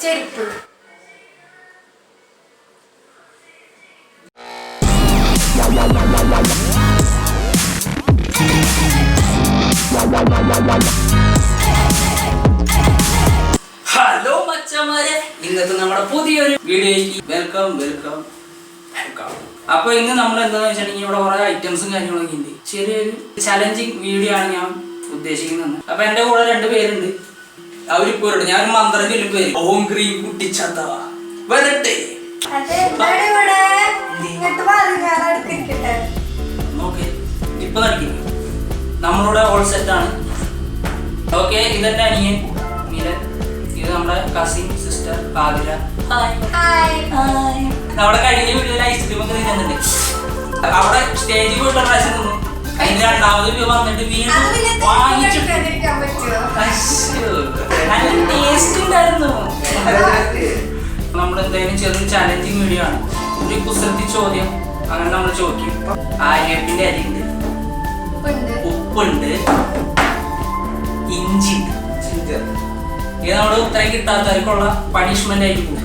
ചെരുപ്പ്. ഹലോ മച്ചന്മാരെ, ഇന്നത്തെ നമ്മുടെ പുതിയൊരു വീഡിയോയ്ക്ക് വെൽക്കം. അപ്പൊ ഇന്ന് നമ്മൾ എന്താന്ന് വെച്ചിട്ടുണ്ടെങ്കിൽ ഇവിടെ കുറെ ഐറ്റംസും കാര്യങ്ങളൊക്കെ ഉണ്ട്. ചെറിയൊരു ചലഞ്ചിങ് വീഡിയോ ആണ് ഞാൻ ഉദ്ദേശിക്കുന്നത്. അപ്പൊ എന്റെ കൂടെ 2 പേരുണ്ട്. അവരിപ്പോ ഞാൻ മന്ത്രം ചൊല്ലും പേര് ഓം ക്രീം കുട്ടിച്ചത്ത വരട്ടെ. നോക്കേ ഇപ്പൊ നടിക്കുന്നു. നമ്മളുടെ ഓൾ സെറ്റാണ്. ഓക്കെ, ഇതെന്റെ അനിയൻ മിലൻ, ഇത് നമ്മുടെ കസിൻ സിസ്റ്റർ ആതിര. നമ്മുടെ കഴിഞ്ഞ വീഡിയോയിൽ ഐസ്ക്രീം ഒക്കെ തിന്നുന്നുണ്ട്. അവിടെ സ്റ്റേജിൽ പോയിട്ട് പ്രാവശ്യം തിന്നു. അതിന് 2ാമത് വന്നിട്ട് വീണ്ടും വാങ്ങിച്ചു. നല്ല ടേസ്റ്റ് ഉണ്ടായിരുന്നു. നമ്മളെന്തായാലും ചെറിയ ചാലഞ്ചിങ് വീഡിയോ ആണ്. ഒരു കുസൃതി ചോദ്യം അങ്ങനെ നമ്മൾ ചോദിക്കും. ആര്യപ്പിന്റെ അരിയുണ്ട്, ഉപ്പുണ്ട്, ഇഞ്ചി ഉണ്ട്. ഇത് നമ്മുടെ ഉത്തരം കിട്ടാത്തവർക്കുള്ള പണിഷ്മെന്റ് ആയിട്ട് പോകും.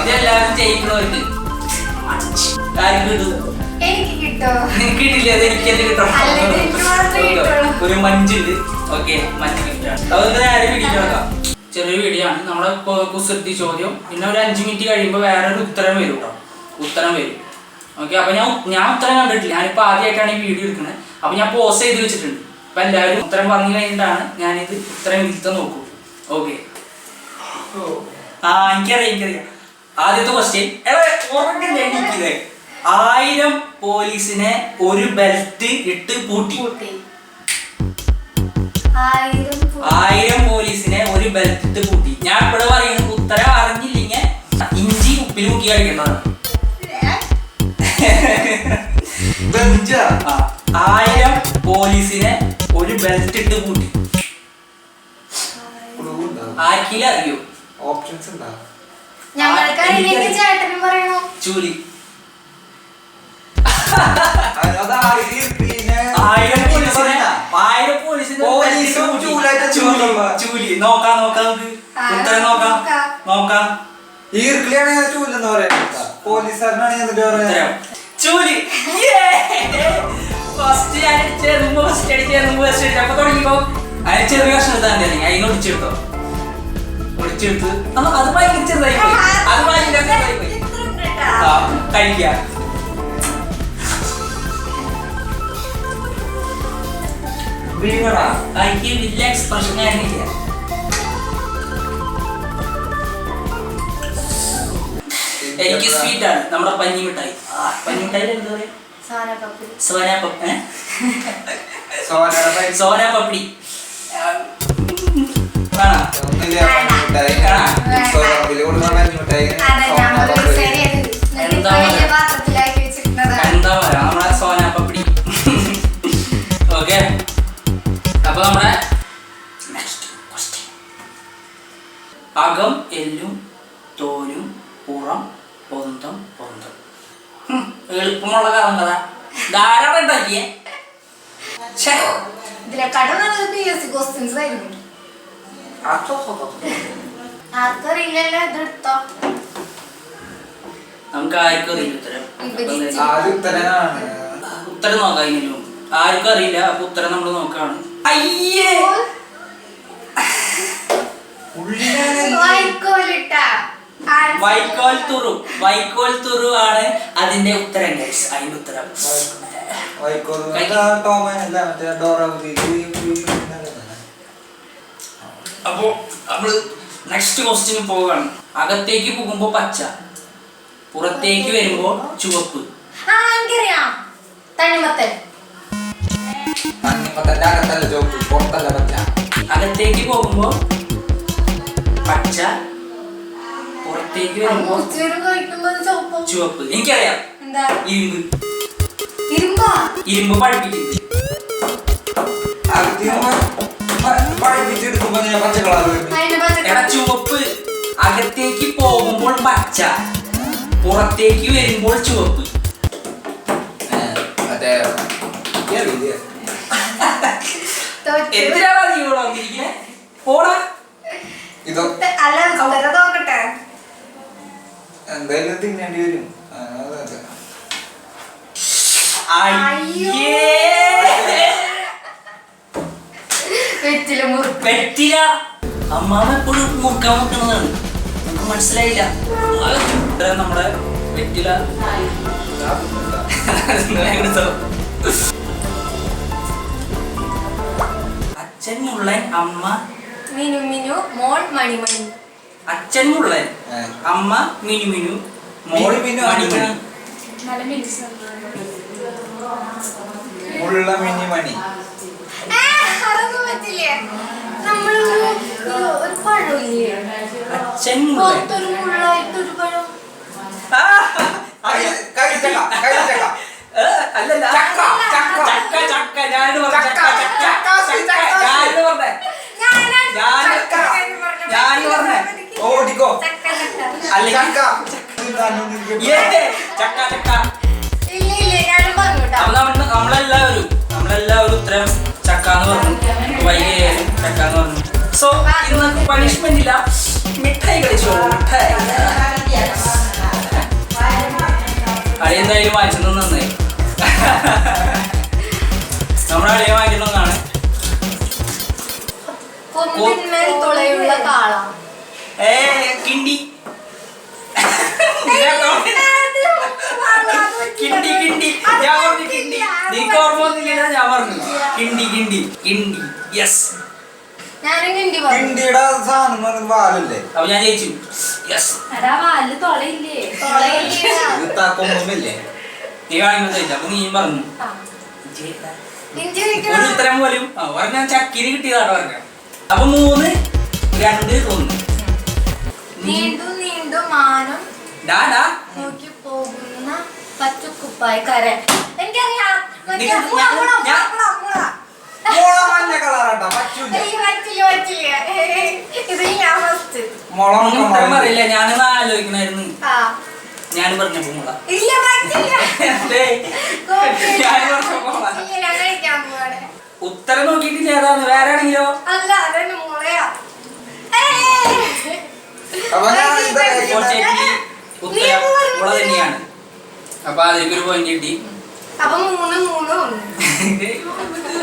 ഇതെല്ലാവരും ജയിക്കുന്നവർക്ക് കിട്ടില്ല. അത് എനിക്കെന്ത് കിട്ടണം? ഒരു മഞ്ചുണ്ട്. ഓക്കെ, മഞ്ഞ് കിട്ടാണ്. അതൊക്കെ നേരെ വീഡിയോ എടുക്കാം. ചെറിയ വീഡിയോ ആണ്. നമ്മുടെ കുസൃതി ചോദ്യം. പിന്നെ ഒരു 5 മിനിറ്റ് കഴിയുമ്പോൾ വേറൊരു ഉത്തരം വരും കേട്ടോ. ഉത്തരം വരും. ഓക്കെ, അപ്പൊ ഞാൻ ഉത്തരം കണ്ടിട്ടില്ല. ഞാനിപ്പോ ആദ്യമായിട്ടാണ് ഈ വീഡിയോ എടുക്കുന്നത്. അപ്പൊ ഞാൻ പോസ് ചെയ്ത് വെച്ചിട്ടുണ്ട്. അപ്പൊ എല്ലാവരും ഉത്തരം പറഞ്ഞു കഴിഞ്ഞിട്ടാണ് ഞാനിത് ഉത്തരം ഇരുത്ത നോക്കൂ. ഓക്കെ, എനിക്കറിയാം. ആദ്യത്തെ ക്വസ്റ്റ്യൻ 1000 പോലീസിനെ ഒരു ബെൽറ്റ് ഇട്ട് പൂട്ടി. 1000 പോലീസിനെ ഒരു ബെൽറ്റ് ഇട്ട് പൂട്ടി. ഞാൻ ഇവിടെ പറയുന്നത് ഉത്തരം അറിഞ്ഞില്ലെങ്കിൽ ഇഞ്ചി ഉപ്പിൽ മുക്കി കഴിക്കേണ്ടതാണ്. 1000 പോലീസിനെ ഒരു ബെൽറ്റ് ഇട്ട് പൂട്ടി. ആർക്കിലും അറിയോ? ഓപ്ഷൻസ് ഉണ്ടോ? ചൂലി. 1000 പോലീസിനെ ചൂലി. നോക്കാം ഉത്തരം നോക്കാം. ഈർക്കിളിയാണ് ഞാൻ ചൂലെന്ന് പറയാം. പോലീസുകാരനാണ് ഞാൻ പറയാം ചൂലി. ഫസ്റ്റ് അപ്പൊ തുടങ്ങിയപ്പോ അതിന് ചെറിയ കഷ്ണം എടുത്താൽ മതി. അതിന് ഒടിച്ചെടുത്തോ. ഒടിച്ചെടുത്ത് അത് ഭയങ്കര ചെറുതായി പോയി. അത് ഭയങ്കര ചെറുതായി പോയി. കഴിക്കാം. എനിക്ക് വലിയ എക്സ്പ്രഷൻ ആയിരുന്നില്ല. എനിക്ക് സ്വീറ്റ് ആണ്. നമ്മുടെ പഞ്ഞിമിഠായി. പഞ്ഞിമിഠായി എന്താ പറയാ? സോനാപപ്പടി. എന്താ പറയാ നമ്മുടെ സോനാപപ്പടി. ഓക്കെ, അപ്പൊ നമ്മുടെ നെക്സ്റ്റ് ക്വസ്റ്റ്യൻ. അകം എല്ലും തോലും പുറം പൊന്തം. എളുപ്പമുള്ള കാര്യം കഥ ധാരാളം ഉണ്ടാക്കിയേ. നമുക്ക് ആർക്കും അറിയില്ല ഉത്തരം നോക്കാം. ഇതിലും ആർക്കും അറിയില്ല. അപ്പൊ ഉത്തരം നമ്മൾ നോക്കാണ്. അയ്യേ, വൈക്കോൽ തുറു ആണ് അതിന്റെ ഉത്തരം. അതിന്റെ ഉത്തരം അപ്പോ നമ്മള് നെക്സ്റ്റ് ക്വസ്റ്റ്യൻ പോവുകയാണ്. അകത്തേക്ക് പോകുമ്പോ പച്ച, പുറത്തേക്ക് വരുമ്പോ ചുവപ്പ്. അകത്തേക്ക് പോകുമ്പോ പച്ച, പുറത്തേക്ക് വരുമ്പോ ചുവപ്പ്. എനിക്കറിയാം. ഇരുമ്പ് പഠിപ്പിക്കുന്നത്. ചുവപ്പ്. അകത്തേക്ക് പോകുമ്പോൾ പച്ച, പുറത്തേക്ക് വരുമ്പോൾ ചുവപ്പ്. എന്തിനാ നീ ഇവിടെ വന്നിരിക്കണേ? പോടാ. ഇതോ അല്ല ഉത്തരം നോക്കട്ടെ. എന്തായാലും തിന്നേണ്ടി വരും. അയ്യേ. വെറ്റില. അമ്മാമ എപ്പോഴും മുറുക്കാൻ വെക്കണതാണ്. നമുക്ക് മനസ്സിലായില്ല. നമ്മുടെ വെറ്റില. അച്ഛൻ മുള്ളൻ, അമ്മ മിനു മിനു, മോൾ മണിമണി. അച്ഛൻ മുള്ളൻ, അമ്മ മിനു മിനു, മോൾ മണിമണി. മുള്ള മിനി മണി. അതൊന്നും പറ്റില്ലേ? നമ്മളൊരു ഒരു പഴമില്ലേ? അച്ഛൻ മുള്ളൻ. പുറത്തൊരു മുള്ളായിട്ടൊരു പഴം. അല്ലല്ല. ചക്ക ഞാന് പറഞ്ഞ ഓടിക്കോ. നമ്മളെല്ലാവരും ഉത്തരം ചക്കാന്ന് പറഞ്ഞു. വൈകിയാലും ചക്കാന്ന് പറഞ്ഞു. സോ ഇന്ന് പണിഷ്മെന്റ് ഇല്ല, മിഠായി കളിച്ചോളൂ. മിഠായി കളി എന്തായാലും വാങ്ങിച്ചത് നന്നായി. നമ്മുടെ കളിയെ വാങ്ങിക്കണമെന്നാണ്. കൊമ്പിന്മേൽ തുളയുള്ള കാള. കിണ്ടി കിണ്ടി കിണ്ടി. ഞാൻ പറഞ്ഞു കിണ്ടി. നിനക്ക് ഓർമ്മ വന്നില്ല, ഞാൻ പറഞ്ഞു കിണ്ടി കിണ്ടി കിണ്ടി. യെസ്, ഞാനും കിണ്ടി പറഞ്ഞു. കിണ്ടിയുടെ സാധനം വാലല്ലേ? അപ്പൊ ഞാൻ ജയിച്ചു. യെസ്. കൊമ്പല്ലേ? നീ കാണിക്കുമ്പോ ജയിച്ചു. അപ്പൊ നീ പറഞ്ഞു ഒരു ഉത്തരം പോലും പറഞ്ഞ ചക്കിന് കിട്ടിയതാട്ടോ പറഞ്ഞ. അപ്പൊ 3, 2, 1. നീണ്ടു നീണ്ടു മാനം ഡാ നോക്കി പോകുന്ന പച്ചക്കുപ്പായ കര. എനിക്കറിയാം. മഞ്ഞ കളറാട്ടാ പറ്റൂല. ഇത് ഞാൻ ഫസ്റ്റ്. ഉത്തരം പറയില്ല. ഞാനത് ആലോചിക്കണായിരുന്നു. ഞാൻ പറഞ്ഞപ്പോ മുള. ഇല്ല പറ്റില്ല. ഞാൻ പറഞ്ഞപ്പോ മുള. ഞാൻ കഴിക്കാൻ പോവാണ്. ഉത്തരം നോക്കിയിട്ടില്ല. ഏതാണ്? വേറെ ആണെങ്കിലോ? അല്ല അതന്നെ മുളയാ. ഉത്തരം മുള തന്നെയാണ്. അപ്പൊ അതിലേക്കൊരു പോയിന്റ് കിട്ടി. അപ്പൊ 3, 3, 1.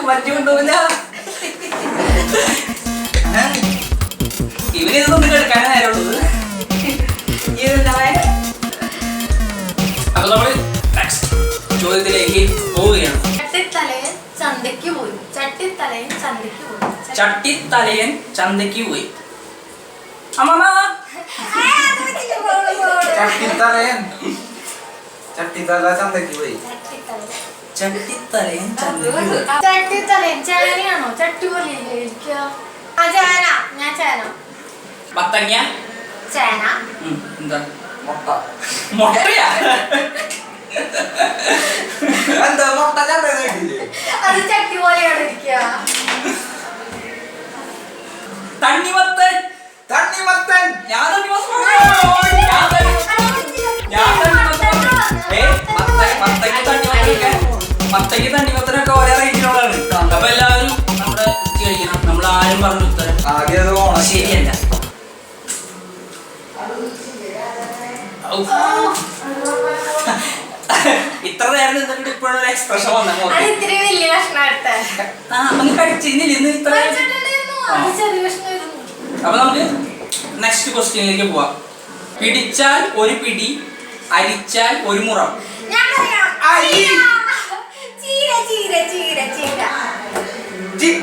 മറ്റുകൊണ്ടുമില്ല. ഇവരിതൊന്നും എടുക്കാൻ നേരമുള്ളത്. അപ്പൊ നമ്മള് നെക്സ്റ്റ് ചോദ്യത്തിലേക്ക് പോവുകയാണ്. ചട്ടിത്തലയൻ ചന്തയ്ക്ക് പോയി. ചട്ടിത്തലയൻ ചന്തയ്ക്ക് പോയി. ചട്ടിത്തലയൻ ചന്തയ്ക്ക് പോയി. അമ്മമ്മ ചട്ടിത്തലയൻ ചട്ടിത്തല ചന്തയ്ക്ക് പോയി. ചട്ടിത്തലയൻ ചന്തയ്ക്ക് പോയി. ചട്ടിത്തലയൻ ചേനയാണോ? ചട്ടി പോലെ ഇരിക്കുക. ചേന. ഞാൻ ചേന. മത്തങ്ങ. ചേന. എന്താ? മുട്ട. മുട്ടയാ? എന്താ മുട്ട ചന്തയില്ലേ? അത് ചട്ടി പോലെയാണ് ഇരിക്കുക. തണ്ണിമത്തൻ. തണ്ണിമത്തൻ. ഞാൻ തണ്ണിമത്തൻ മത്തയ്ക്ക് തണ്ണിമത്തനൊക്കെ ഒരേ റേറ്റിലുള്ളതാണ്. അപ്പൊ എല്ലാവരും നമ്മുടെ കഴിക്കണം. നമ്മൾ ആരും പറഞ്ഞു ഉത്തരം ആദ്യം അത് ഓണം ശരിയല്ല. ഇത്ര നേരം നിന്നിട്ട് ഇപ്പോഴൊരു എക്സ്പ്രഷൻ വന്നു. അത് ഇത്തിരി വലിയ കഷ്ണം എടുത്തേ. അങ്ങ് കഴിച്ചിരുന്നില്ല ഇന്ന് ഇത്ര. അത് ചെറിയ കഷ്ണമായിരുന്നു. അപ്പൊ നമുക്ക് നെക്സ്റ്റ് ക്വസ്റ്റ്യനിലേക്ക് പോവാം. പിടിച്ചാൽ ഒരു പിടി, അരിച്ചാൽ ഒരു മുറം. ഞാൻ പറയാം. ചീര ചീര ചീര ചീര.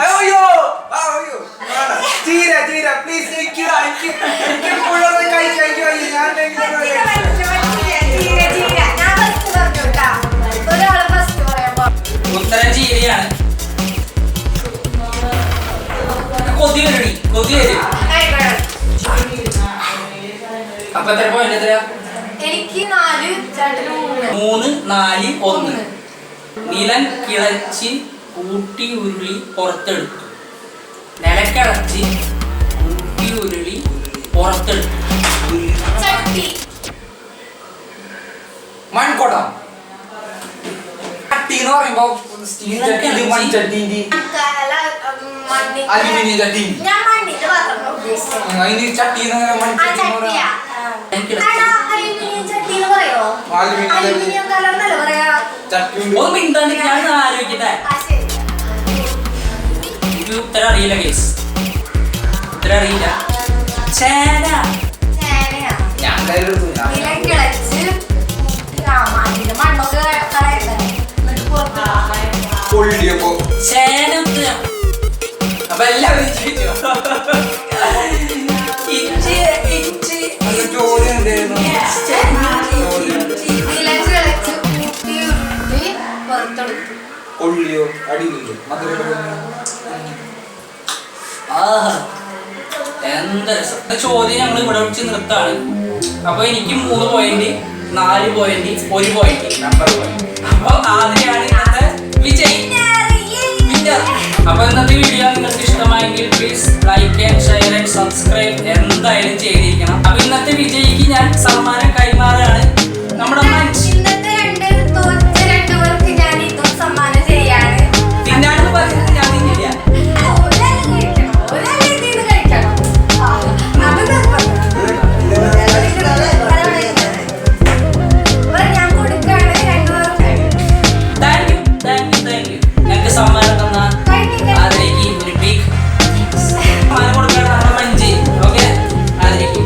അയ്യോ ചീര ചീര പ്ലീസ്. എനിക്ക് മുഴുവൻ കഴിക്കാൻ ഞാൻ ചീര ചീര. ഞാൻ ഫസ്റ്റ് പറഞ്ഞു കേട്ടാ. ഒരാള് ഫസ്റ്റ് പറയാ. ഉത്തരം ചീരയാണ്. കൊതി വരണി, കൊതി വരും. അപ്പൊ എത്ര പോയിന്റ്? എത്രയാ? എനിക്ക് 4, ചേട്ടന് 3. 3, 4, 1. നിലം കിളച്ച് കൂട്ടി ഉരുളി പുറത്തെടുത്തു. നിലക്കിളച്ച് കൂട്ടി ഉരുളി പുറത്തെടുത്തു. ചട്ടി. മൺകുടം. ചട്ടി എന്ന് പറയുമ്പോ മൺചട്ടി. അലുമിനിയം ചട്ടി. ഞാൻ മണ്ണിന്റെ പാത്രം ഉദ്ദേശിച്ചത്. അതിന് ചട്ടി ആ ചട്ടിയാ. എടാ, അലുമിനിയം ചട്ടി എന്ന് പറയോ? അലുമിനിയം കലർന്നല്ലേ പറയാ? ചട്ടി ഒന്ന് മിണ്ടാണ്ട് ഞാൻ ആലോചിക്കട്ടെ. ആ, ശരി. ഇത് ഉത്തരം അറിയില്ല കേസ്. ഉത്തരം അറിയില്ല. ചേന. ചേനയാ. ഞാൻ കയ്യിലെടുത്തു. ഇല കിളച്ച് അതിന്റെ മണ്ണൊക്കെ കളയണ്ടേ? എന്നിട്ട് പുറത്ത് കൊള്ളിയപ്പോ ചേന ഉത്തരം. അപ്പൊ എല്ലാവരും ഇഞ്ചി ഇഞ്ചി അത് ചോദ്യം എന്തായിരുന്നു? ഇല കിളച്ച് കൂട്ടി ഉരുട്ടി പുറത്തെടുത്തു. കൊള്ളിയോ അടിയില്ലേ മധുര എന്താ രസം. ചോദ്യം ഞങ്ങൾ ഇവിടെ വെച്ച് നിർത്താണ്. അപ്പൊ എനിക്ക് 3 point, 4 point, 1 point, number point. അപ്പൊ ആദ്യമാണ് ഇന്നത്തെ വിജയ്. അപ്പൊ ഇന്നത്തെ വീഡിയോ നിങ്ങൾക്ക് ഇഷ്ടമായെങ്കിൽ please like and share and subscribe എന്തായാലും ചെയ്തിരിക്കണം. അപ്പൊ ഇന്നത്തെ വിജയിക്ക് ഞാൻ സമ്മാനം കൈമാറാണ്. നമ്മുടെ ഇന്നത്തെ തോറ്റ 2 പേർക്ക് ഞാൻ ഇതും സമ്മാനം ചെയ്യാണ്. തിന്നാണെന്ന് പറയുന്നത് ഞാൻ തിന്നില്ല. ഞങ്ങൾക്ക് സമ്മാനം തന്ന അതിലേക്ക് ഒരു ബിഗ് സമ്മാനം കൊടുക്കുകയാണ് നമ്മുടെ മഞ്ജി. ഓക്കെ, അതിലേക്ക്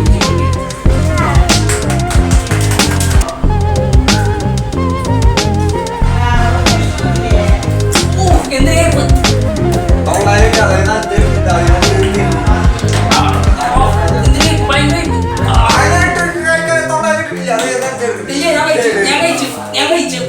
ഞാൻ കഴിച്ചു.